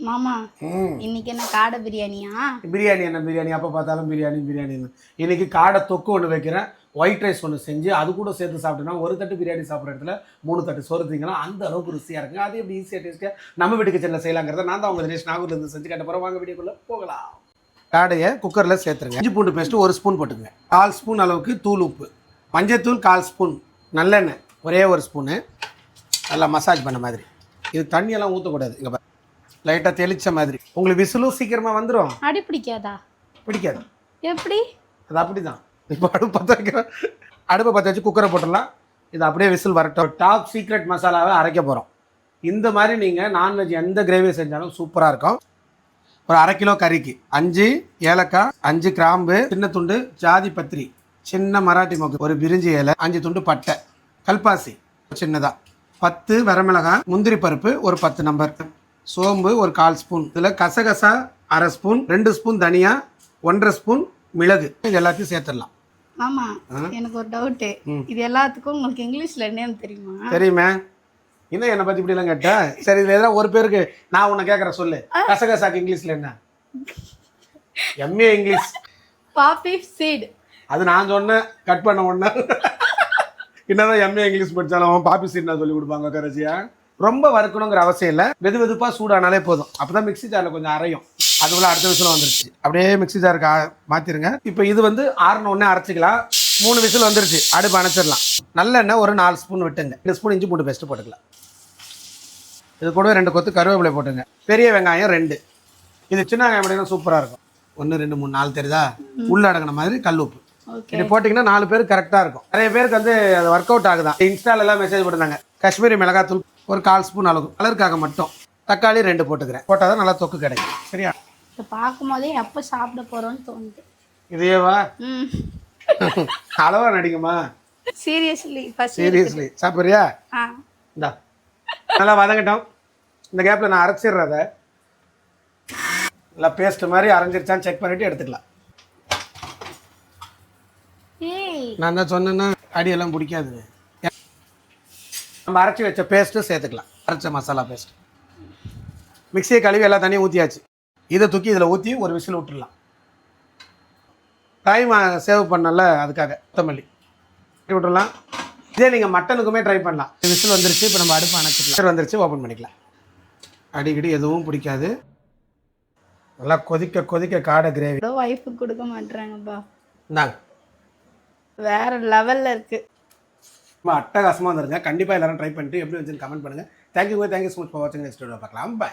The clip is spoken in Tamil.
மாமா இன்னைக்கு என்ன காடை பிரியாணியா? பிரியாணி என்ன பிரியாணி, அப்போ பார்த்தாலும் பிரியாணி பிரியாணின்னு. இன்னைக்கு காடை தொக்கு ஒன்று வைக்கிறேன், ஒயிட் ரைஸ் ஒன்று செஞ்சு அது கூட சேர்த்து சாப்பிட்டோன்னா ஒரு தட்டு பிரியாணி சாப்பிட்ற இடத்துல 3 தட்டு சோறு திங்கலாம். அந்த அளவுக்கு ருசியாக இருக்குங்க. அது எப்படி ஈஸியாக டேஸ்ட்டாக நம்ம வீட்டு கிச்சனில் செய்யலாங்கிறத நான் தான் உங்கள் தினேஷ் நாகூர்லேருந்து செஞ்சு கட்ட போகிறேன். வாங்க வீடியோக்குள்ளே போகலாம். காடையை குக்கரில் சேர்த்துருங்க. இஞ்சி பூண்டு பேஸ்ட்டு 1 ஸ்பூன் போட்டுங்க. 1/4 ஸ்பூன் அளவுக்கு தூள் உப்பு, மஞ்சத்தூள் 1/4 ஸ்பூன், நல்லெண்ணெய் ஒரே 1 ஸ்பூனு, நல்லா மசாஜ் பண்ண மாதிரி. இது தண்ணியெல்லாம் ஊற்றக்கூடாது. இங்கே லைட்டாக தெளிச்ச மாதிரி. உங்களுக்கு விசிலும் சீக்கிரமாக வந்துடும். அடி பிடிக்காதா? பிடிக்காது. எப்படி? அது அப்படி தான். இப்போ அடுப்பு பற்ற வைக்கிறோம். அடுப்பை பற்ற வச்சு குக்கரை போட்டுடலாம். இது அப்படியே விசில் வரட்டும். டாப் சீக்ரெட் மசாலாவை அரைக்க போகிறோம். இந்த மாதிரி நீங்கள் நான்வெஜ் எந்த கிரேவி செஞ்சாலும் சூப்பராக இருக்கும். ஒரு 1/2 கிலோ கறிக்கு 5 ஏலக்காய், 5 கிராம்பு, சின்ன துண்டு ஜாதி பத்திரி, சின்ன மராட்டி மொக்கு, ஒரு பிரிஞ்சி இலை, 5 துண்டு பட்டை, கல்பாசி சின்னதாக, 10 வரமிளகாய், முந்திரி பருப்பு ஒரு 10 நம்பர், சோம்பு ஒரு 1/4 ஸ்பூன், இதில் கசகசா 1/2 ஸ்பூன், 2 ஸ்பூன் தனியா, 1/2 ஸ்பூன் மிளகு. இது எல்லாத்தையும் சேர்த்துடலாம். ஆமா, எனக்கு ஒரு டவுட்டு. இது எல்லாத்துக்கும் உங்களுக்கு இங்கிலீஷ்ல என்னன்னு தெரியுமா? தெரியுமே. இன்னும் என்னை பற்றி இப்படிலாம் கேட்ட சரி. இதில் எதாவது ஒரு பேருக்கு நான் உன்னை கேட்குறேன், சொல்லு. கசகசாக்கு இங்கிலீஷில் என்ன? MA English. Poppy seed. அது நான் சொன்னேன், கட் பண்ண உடனே. என்னதான் எம்ஏ இங்கிலீஷ் படித்தாலும் பாப்பி சீட் நான் சொல்லி கொடுப்பாங்க கரைச்சியா. ரொம்ப வறுக்கணுங்கிற அவசியம் இல்லை. வெது வெதுப்பாக சூடானாலே போதும். அப்போ தான் மிக்ஸி ஜாரில் கொஞ்சம் அரையும். அதுக்குள்ளே அடுத்த விசில் வந்துருச்சு. அப்படியே மிக்ஸி ஜாருக்கு மாற்றிருங்க. இப்போ இது வந்து ஆறுன உடனே அரைச்சிக்கலாம். 3 விசில் வந்துருச்சு. அடுப்பு அணைச்சிடலாம். நல்லெண்ணெய் ஒரு 4 ஸ்பூன் விட்டுங்க. 2 ஸ்பூன் இஞ்சி பூண்டு பேஸ்ட்டு போட்டுக்கலாம். இது கூட 2 கொத்து கருவேப்பிலை போட்டுங்க. பெரிய வெங்காயம் 2. இது சின்ன வெங்காயம் பார்த்தீங்கன்னா சூப்பராக இருக்கும். 1 2 3 4 தெரியுதா? உள்ள அடங்கின மாதிரி கல் உப்பு இது போட்டிங்கன்னா 4 பேருக்கு கரெக்டாக இருக்கும். நிறைய பேருக்கு வந்து அது ஒர்க் அவுட் ஆகுதான். இன்ஸ்டால எல்லாம் மெசேஜ் போட்டுருந்தாங்க. காஷ்மீரி மிளகாத்தூள் ஒரு 1/4 ஸ்பூன் அளவு, கலருக்காக மட்டும். தக்காளி 2 போட்டுக்கிறேன். போட்டால் தான் நல்லா தொக்கு கிடைக்கும். சரியா? இதை பார்க்கும் போதே எப்போ சாப்பிட போகிறோன்னு தோணுது. இதையேவா? அளவா நடிக்குமா? சீரியஸ்லி சாப்பிட்றியா? இந்தா நல்லா வதங்கட்டும். இந்த கேப்பில் நான் அரைச்சிடுறேன். அதை நல்லா பேஸ்ட் மாதிரி அரைஞ்சிருச்சான்னு செக் பண்ணிவிட்டு எடுத்துக்கலாம். நான் தான் சொன்னேன்னா அடியெல்லாம் பிடிக்காது. நம்ம அரைச்சி வச்ச பேஸ்ட்டு சேர்த்துக்கலாம். அரைச்ச மசாலா பேஸ்ட். மிக்சியை கழுவி எல்லாம் தண்ணியும் ஊற்றியாச்சு. இதை தூக்கி இதில் ஊற்றி ஒரு விசில் விட்டுடலாம். டைம் சேவ் பண்ணல, அதுக்காக கொத்தமல்லி விட்டுடலாம். இதே நீங்கள் மட்டனுக்குமே ட்ரை பண்ணலாம். விசில் வந்துருச்சு. இப்போ நம்ம அடுப்பு அணைச்சிக்கலாம். வந்துருச்சு, ஓப்பன் பண்ணிக்கலாம். அடிக்கடி எதுவும் பிடிக்காது. நல்லா கொதிக்க கொதிக்க காடை கிரேவி. ஒய்ஃபுக்கு கொடுக்க மாட்டேறாங்கப்பா. இந்தாங்க, வேற லெவலில் இருக்குது. ரொம்ப அட்டகாசமாக வந்துருங்க. கண்டிப்பாக எல்லாரும் ட்ரை பண்ணிட்டு எப்படி வந்துச்சுன்னு கமெண்ட் பண்ணுங்கள். தேங்க்யூ ஸோ மச் ஃபார் வாட்சிங். நெக்ஸ்ட் வீடியோ பார்க்கலாம். பாய்.